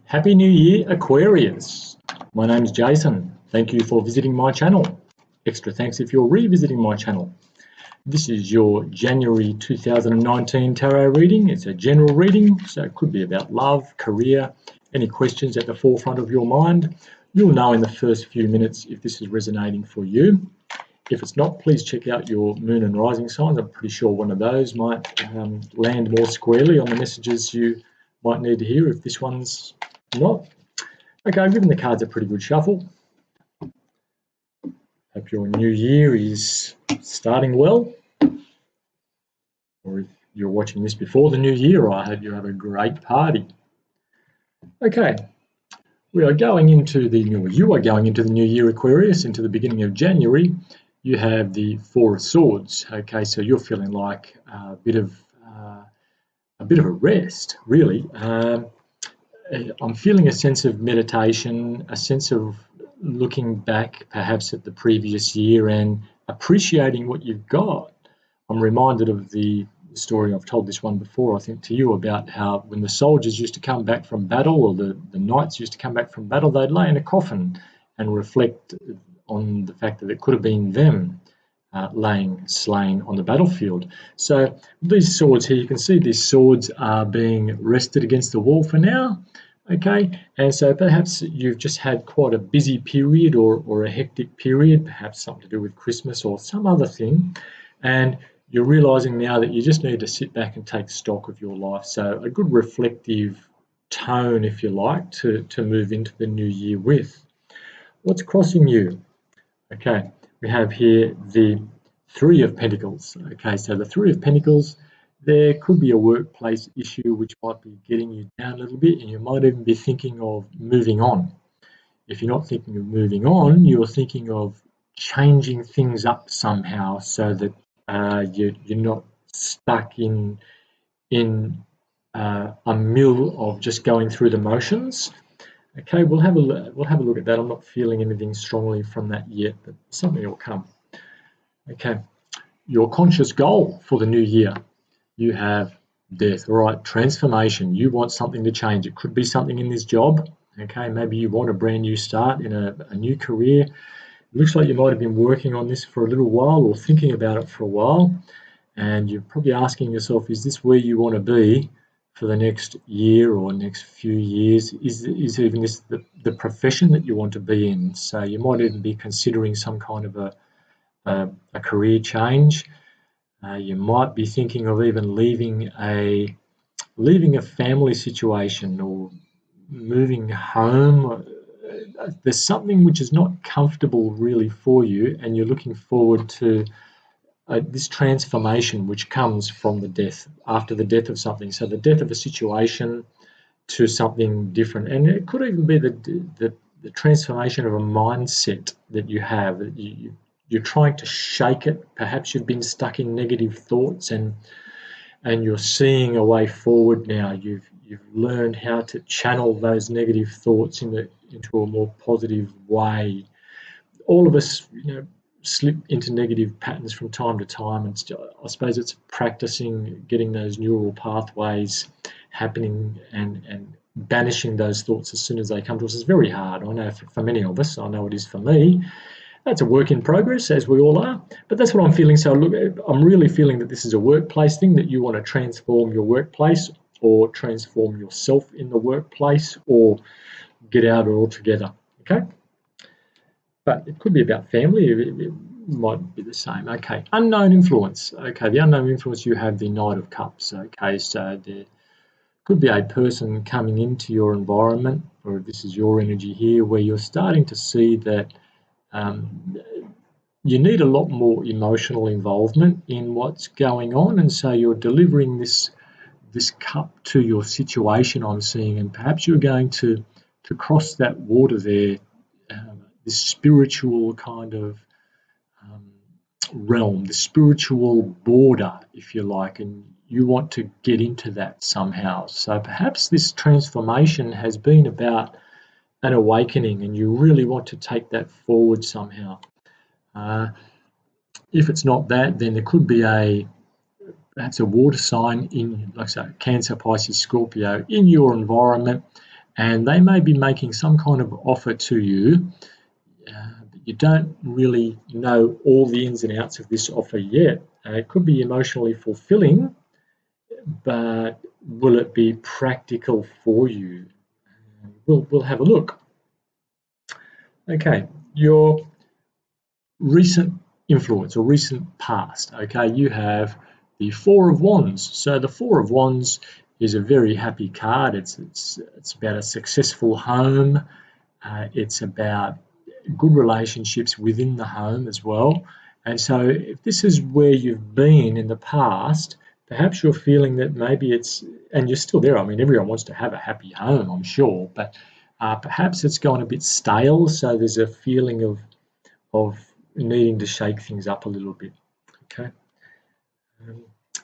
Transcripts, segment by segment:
Happy New Year, Aquarius! My name is Jason. Thank you for visiting my channel. Extra thanks if you're revisiting my channel. This is your January 2019 tarot reading. It's a general reading, so it could be about love, career, any questions at the forefront of your mind. You'll know in the first few minutes if this is resonating for you. If it's not, please check out your moon and rising signs. I'm pretty sure one of those might land more squarely on the messages you might need to hear if this one's not. Okay, I've given the cards a pretty good shuffle. Hope your new year is starting well. Or if you're watching this before the new year, I hope you have a great party. Okay, you are going into the new year, Aquarius, into the beginning of January. You have the Four of Swords. Okay, so you're feeling like a bit of a rest, really. I'm feeling a sense of meditation, a sense of looking back perhaps at the previous year and appreciating what you've got. I'm reminded of the story, I've told this one before, I think, to you, about how when the soldiers used to come back from battle, or the knights used to come back from battle, they'd lay in a coffin and reflect on the fact that it could have been them laying slain on the battlefield. So these swords here, you can see these swords are being rested against the wall for now. Okay, and so perhaps you've just had quite a busy period or a hectic period, perhaps something to do with Christmas or some other thing, and you're realizing now that you just need to sit back and take stock of your life. So a good reflective tone, if you like, to move into the new year with. What's crossing you? Okay, we have here the Three of Pentacles. Okay, so the Three of Pentacles, there could be a workplace issue which might be getting you down a little bit, and you might even be thinking of moving on. If you're not thinking of moving on, you're thinking of changing things up somehow so that you're not stuck in a mill of just going through the motions. Okay, we'll have a look at that. I'm not feeling anything strongly from that yet, but something will come. Okay, your conscious goal for the new year. You have death, all right, transformation. You want something to change. It could be something in this job. Okay, maybe you want a brand new start in a new career. It looks like you might have been working on this for a little while or thinking about it for a while, and you're probably asking yourself, is this where you want to be for the next year or next few years? Is even this the profession that you want to be in? So you might even be considering some kind of a career change. You might be thinking of even leaving a family situation or moving home. There's something which is not comfortable really for you, and you're looking forward to this transformation which comes from the death, after the death of something. So the death of a situation to something different, and it could even be the transformation of a mindset that you have. You're trying to shake it. Perhaps you've been stuck in negative thoughts, and you're seeing a way forward now. You've learned how to channel those negative thoughts into a more positive way. All of us, slip into negative patterns from time to time, and I suppose it's practicing getting those neural pathways happening and banishing those thoughts as soon as they come to us. It's very hard. I know for many of us. I know it is for me. That's a work in progress, as we all are, but that's what I'm feeling. So look, I'm really feeling that this is a workplace thing, that you want to transform your workplace or transform yourself in the workplace or get out altogether, okay? But it could be about family. It might be the same. Okay, unknown influence. Okay, the unknown influence, you have the Knight of Cups. Okay, so there could be a person coming into your environment, or this is your energy here, where you're starting to see that you need a lot more emotional involvement in what's going on, and so you're delivering this cup to your situation, I'm seeing, and perhaps you're going to cross that water there, this spiritual kind of realm, the spiritual border, if you like, and you want to get into that somehow. So perhaps this transformation has been about an awakening, and you really want to take that forward somehow. If it's not that, then there could be perhaps a water sign in, like I say, Cancer, Pisces, Scorpio, in your environment and they may be making some kind of offer to you, but you don't really know all the ins and outs of this offer yet. It could be emotionally fulfilling, but will it be practical for you? We'll have a look. Okay, your recent influence or recent past. Okay, you have the Four of Wands. So the Four of Wands is a very happy card. It's about a successful home. It's about good relationships within the home as well. And so if this is where you've been in the past, perhaps you're feeling that maybe it's, and you're still there. I mean, everyone wants to have a happy home, I'm sure, but perhaps it's gone a bit stale. So there's a feeling of needing to shake things up a little bit. Okay.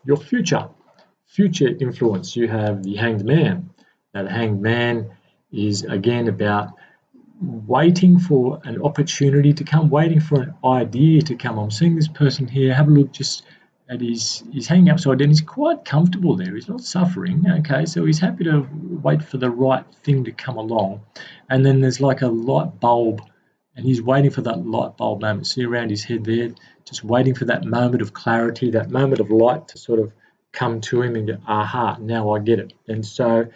Your future influence. You have the Hanged Man. Now, the Hanged Man is again about waiting for an opportunity to come, waiting for an idea to come. I'm seeing this person here. Have a look just at he's hanging upside down. He's quite comfortable there. He's not suffering. Okay, so he's happy to wait for the right thing to come along. And then there's like a light bulb, and he's waiting for that light bulb moment. See around his head there, just waiting for that moment of clarity, that moment of light to sort of come to him and go, aha, now I get it. And so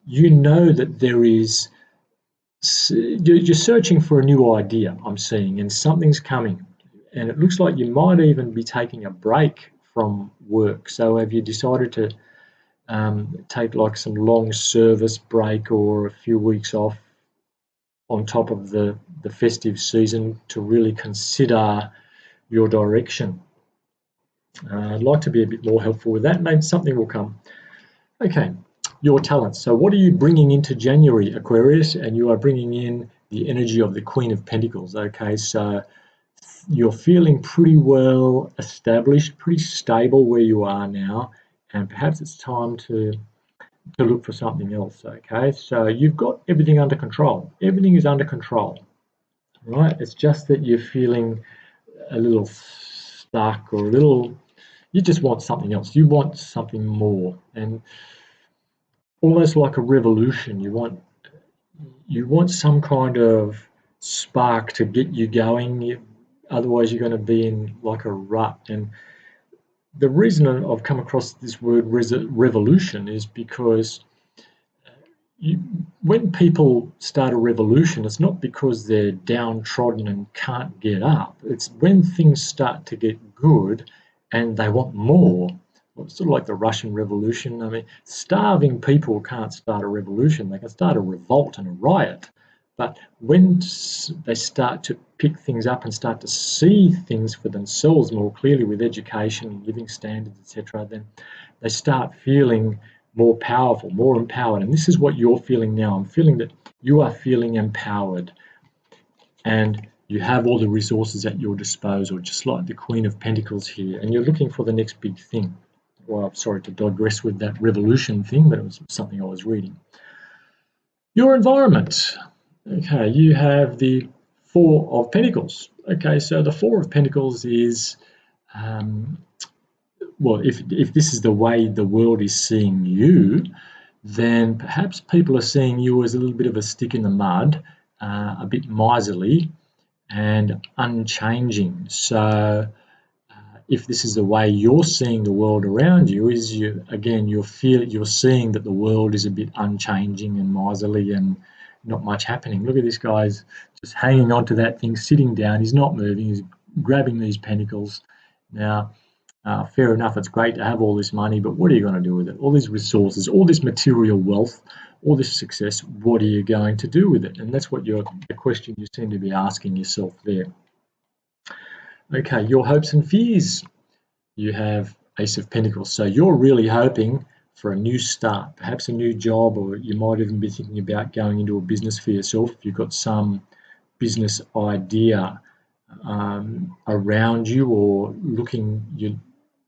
you know that there is, you're searching for a new idea, I'm seeing, and something's coming. And it looks like you might even be taking a break from work. So have you decided to take like some long service break or a few weeks off on top of the festive season to really consider your direction? I'd like to be a bit more helpful with that. Maybe something will come. Okay, your talents. So what are you bringing into January, Aquarius? And you are bringing in the energy of the Queen of Pentacles. Okay, so you're feeling pretty well established, pretty stable where you are now, and perhaps it's time to look for something else. Okay, so you've got everything under control. Everything is under control, right? It's just that you're feeling a little stuck or a little, you just want something else. You want something more, and almost like a revolution. You want some kind of spark to get you going. Otherwise, you're going to be in like a rut. And the reason I've come across this word revolution is because when people start a revolution, it's not because they're downtrodden and can't get up. It's when things start to get good and they want more. It's sort of like the Russian Revolution. I mean, starving people can't start a revolution. They can start a revolt and a riot. But when they start to pick things up and start to see things for themselves more clearly with education, living standards, etc., then they start feeling more powerful, more empowered. And this is what you're feeling now. I'm feeling that you are feeling empowered and you have all the resources at your disposal, just like the Queen of Pentacles here, and you're looking for the next big thing. Well, I'm sorry to digress with that revolution thing, but it was something I was reading. Your environment. Okay, you have the Four of Pentacles. Okay, so the Four of Pentacles is, well, if this is the way the world is seeing you, then perhaps people are seeing you as a little bit of a stick in the mud, a bit miserly and unchanging. So if this is the way you're seeing the world around you, is you're seeing that the world is a bit unchanging and miserly and not much happening. Look at this guy's just hanging on to that thing, sitting down. He's not moving. He's grabbing these pentacles. Now, fair enough, it's great to have all this money, but what are you going to do with it? All these resources, all this material wealth, all this success, what are you going to do with it? And that's what the question you seem to be asking yourself there. Okay, your hopes and fears. You have Ace of Pentacles. So you're really hoping for a new start, perhaps a new job, or you might even be thinking about going into a business for yourself if you've got some business idea around you or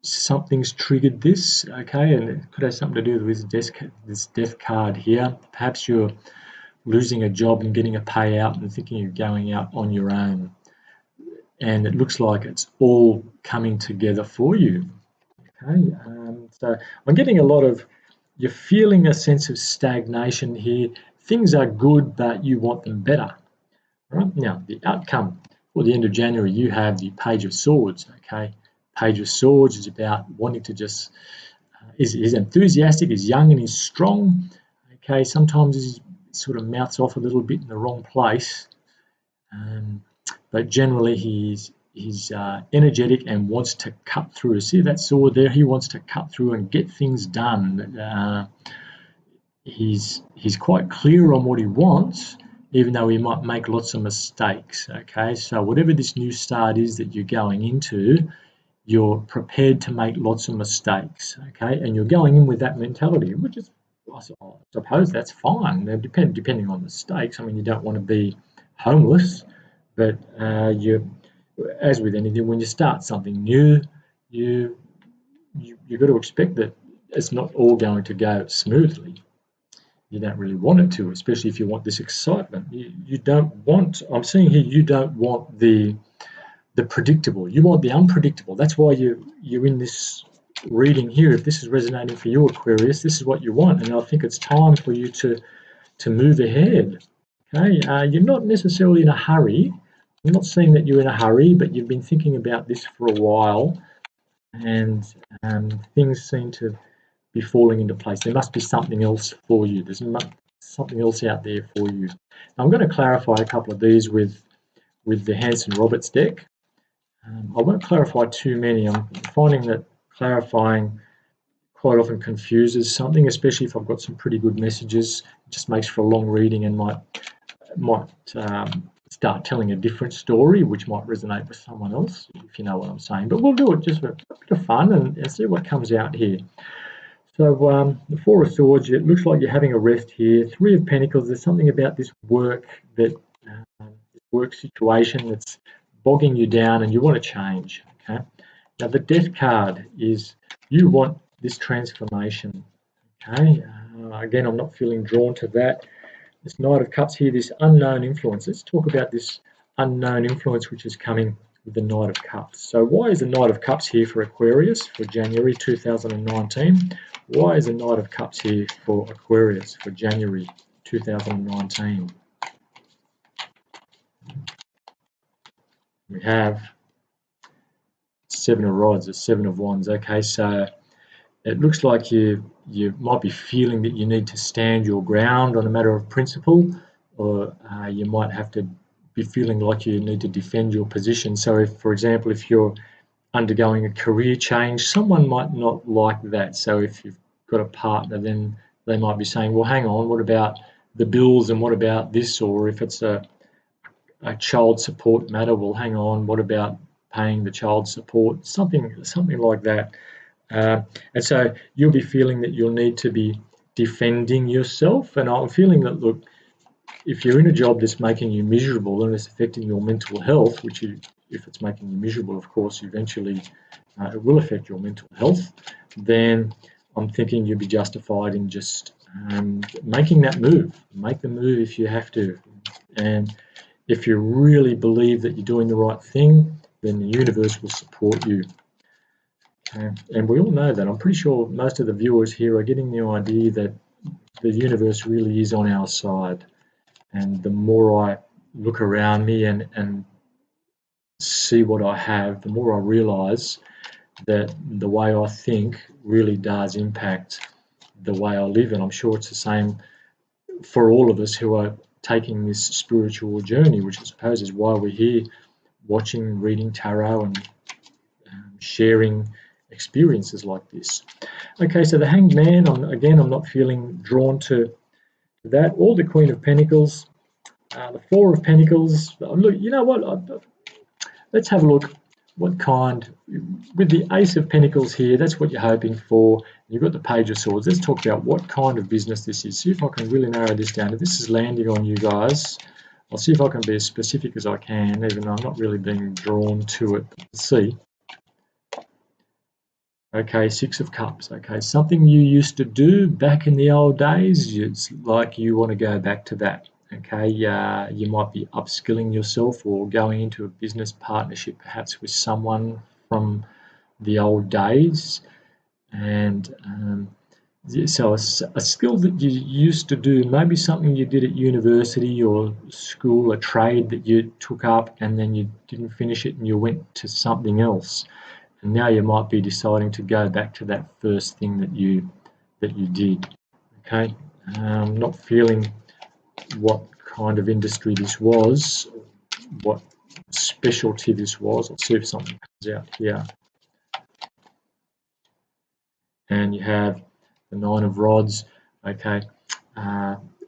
something's triggered this, okay, and it could have something to do with this death card here. Perhaps you're losing a job and getting a payout and thinking of going out on your own. And it looks like it's all coming together for you. Okay, so I'm getting a lot of, you're feeling a sense of stagnation here, things are good, but you want them better. Right? Now, the outcome for the end of January, you have the Page of Swords. Okay, Page of Swords is about wanting to just is enthusiastic, is young, and is strong. Okay, sometimes he sort of mouths off a little bit in the wrong place, but generally he's energetic and wants to cut through. See that sword there? He wants to cut through and get things done. He's quite clear on what he wants, even though he might make lots of mistakes. Okay, so whatever this new start is that you're going into, you're prepared to make lots of mistakes. Okay, and you're going in with that mentality, which is, I suppose that's fine. Depending on the stakes. I mean, you don't want to be homeless, but as with anything, when you start something new, you've got to expect that it's not all going to go smoothly. You don't really want it to, especially if you want this excitement. You don't want, I'm seeing here, you don't want the predictable. You want the unpredictable. That's why you're in this reading here. If this is resonating for you, Aquarius, this is what you want. And I think it's time for you to move ahead. Okay, you're not necessarily in a hurry. I'm not saying that you're in a hurry, but you've been thinking about this for a while, and things seem to be falling into place. There must be something else for you. There's something else out there for you. Now, I'm going to clarify a couple of these with the Hanson-Roberts deck. I won't clarify too many. I'm finding that clarifying quite often confuses something, especially if I've got some pretty good messages. It just makes for a long reading and might start telling a different story, which might resonate with someone else, if you know what I'm saying. But we'll do it just for a bit of fun and see what comes out here. So the Four of Swords, it looks like you're having a rest here. Three of Pentacles, there's something about this work this work situation that's bogging you down and you want to change. Okay. Now the Death card is you want this transformation. Okay. Again, I'm not feeling drawn to that. This Knight of Cups here, this unknown influence. Let's talk about this unknown influence which is coming with the Knight of Cups. So why is the Knight of Cups here for Aquarius for January 2019? Why is the Knight of Cups here for Aquarius for January 2019? We have Seven of Rods, the Seven of Wands. Okay, so it looks like you might be feeling that you need to stand your ground on a matter of principle, or you might have to be feeling like you need to defend your position. So if, for example, if you're undergoing a career change, someone might not like that. So if you've got a partner, then they might be saying, well, hang on, what about the bills and what about this? Or if it's a child support matter, well, hang on, what about paying the child support? Something like that. And so you'll be feeling that you'll need to be defending yourself. And I'm feeling that, look, if you're in a job that's making you miserable and it's affecting your mental health, which if it's making you miserable, of course, eventually it will affect your mental health, then I'm thinking you'll be justified in just making that move. Make the move if you have to. And if you really believe that you're doing the right thing, then the universe will support you. And we all know that. I'm pretty sure most of the viewers here are getting the idea that the universe really is on our side. And the more I look around me and see what I have, the more I realise that the way I think really does impact the way I live. And I'm sure it's the same for all of us who are taking this spiritual journey, which I suppose is why we're here watching, reading tarot and sharing experiences like this. Okay, so the Hanged Man, I'm not feeling drawn to that, or the Queen of Pentacles, the Four of Pentacles. Look, you know what? Let's have a look. What kind, with the Ace of Pentacles here, that's what you're hoping for. You've got the Page of Swords. Let's talk about what kind of business this is. See if I can really narrow this down. If this is landing on you guys, I'll see if I can be as specific as I can, even though I'm not really being drawn to it. Let's see. Okay, Six of Cups. Okay, something you used to do back in the old days, it's like you want to go back to that. Okay, you might be upskilling yourself or going into a business partnership perhaps with someone from the old days, and So a skill that you used to do, maybe something you did at university or school, a trade that you took up and then you didn't finish it and you went to something else. And now you might be deciding to go back to that first thing that you did. Okay, not feeling what kind of industry this was, what specialty this was. Let's see if something comes out here. And you have the Nine of Rods, okay,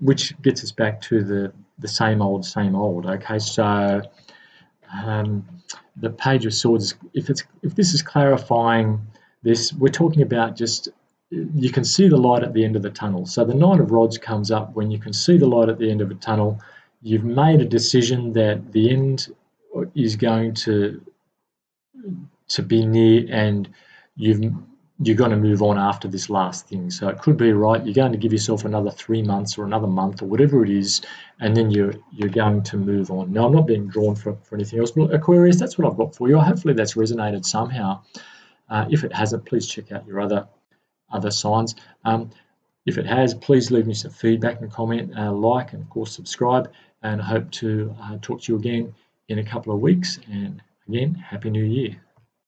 which gets us back to the same old, okay. So the Page of Swords, if this is clarifying this, we're talking about just, you can see the light at the end of the tunnel. So the Nine of Rods comes up when you can see the light at the end of a tunnel. You've made a decision that the end is going to be near, and you're going to move on after this last thing. So it could be, right, you're going to give yourself another 3 months or another month or whatever it is, and then you're going to move on. Now, I'm not being drawn for anything else, but Aquarius, that's what I've got for you. Hopefully that's resonated somehow. If it hasn't, please check out your other signs. If it has, please leave me some feedback and comment, like, and of course subscribe, and I hope to talk to you again in a couple of weeks. And again, Happy New Year.